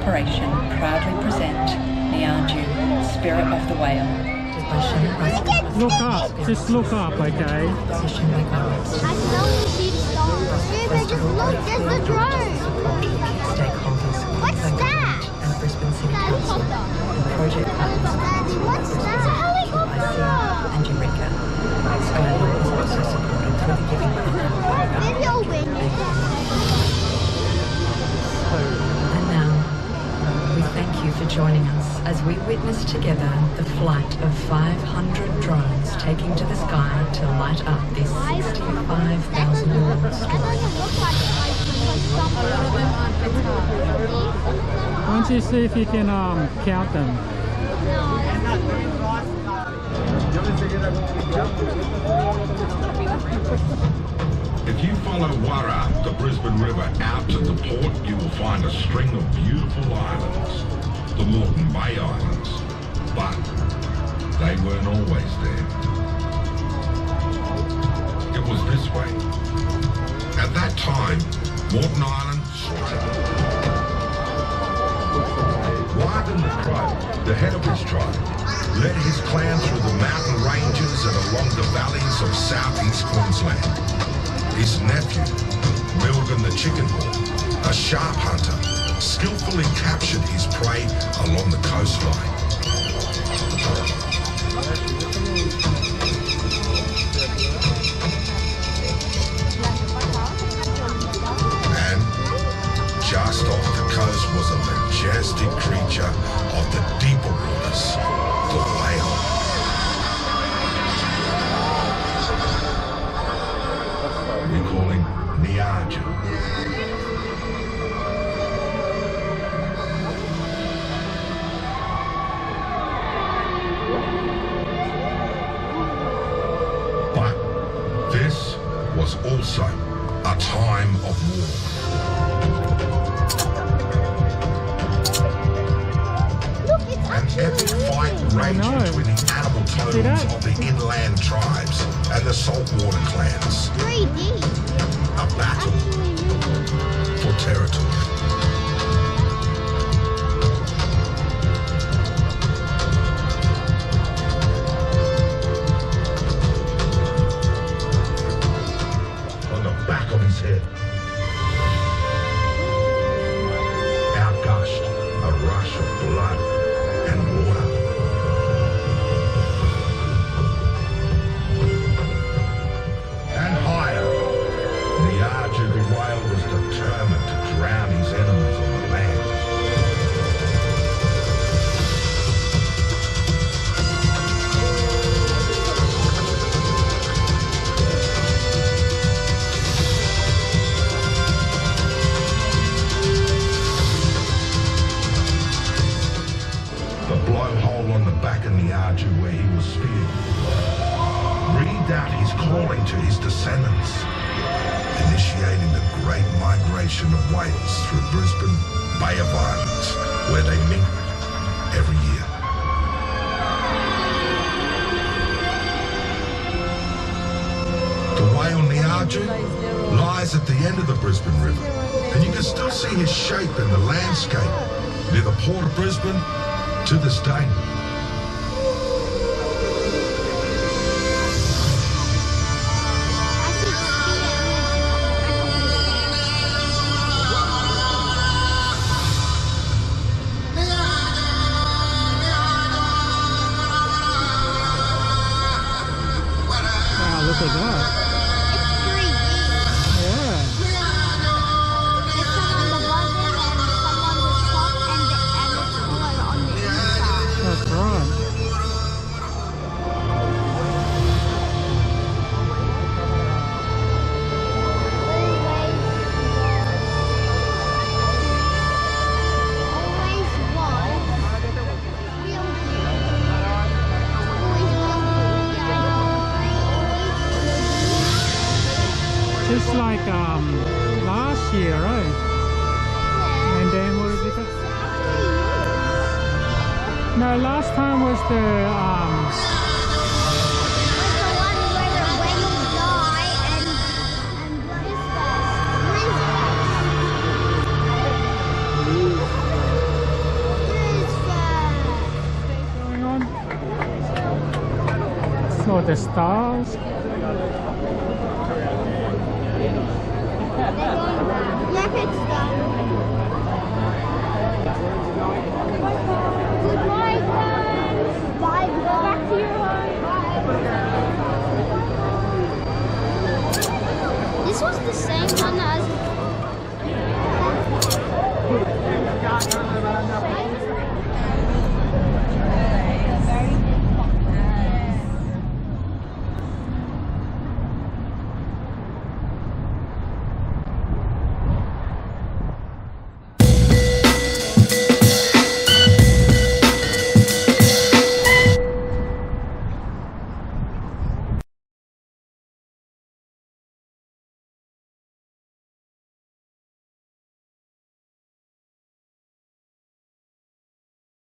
Corporation proudly present Nieergoo, Spirit of the Whale. Look up, just look up, okay? I can only see the stars. Dude, just look, there's the drone. What's that? And Brisbane City Council, the project partners What's that? It's a helicopter. and Yuggera. Skylore is also supported through the giving Maybe I'll win. And now, we thank you for joining us as we witness together the flight of 500 drones taking to the sky to light up this 65,000-year-old story. Why don't you see if you can count them? If you follow Yuggera, the Brisbane River, out to the port, you will find a string of beautiful islands, the Moreton Bay Islands. But they weren't always there. It was this way. At that time, Moreton Island Wyden the Crow, the head of his tribe, led his clan through the mountain ranges and along the valleys of southeast Queensland. His nephew, Milgan the Chicken Hawk, a sharp hunter, skillfully captured his prey along the coastline. And just off the coast was a majestic creature of the deeper waters, the whale. We call him Nieergoo. But this was also a time of war. An epic fight raged between the animal totems of the inland tribes and the saltwater clans. 3D. A battle for territory. On the back of his head, out gushed a rush of blood and water. And higher, Nieergoo the whale was determined to drown his enemies on the land. The blowhole on the back of Nieergoo where he was speared breathed out his calling to his descendants, initiating the great migration of whales through Brisbane Bay of Islands, where they mingled every year. The whale Nieergoo lies at the end of the Brisbane River, and you can still see his shape in the landscape near the port of Brisbane to this day. Wow, look at that. It's 3D. Yeah. There's some on the bottom and some on the top and it's all on the inside. That's right. Always was. Will do. Always will do. Just like last year, right? And then what is it? No, last time was the Was the one where the whales die and what is that? for the stars. Look, it's done. Goodbye, guys. Bye. Go back to your home. This was the same one as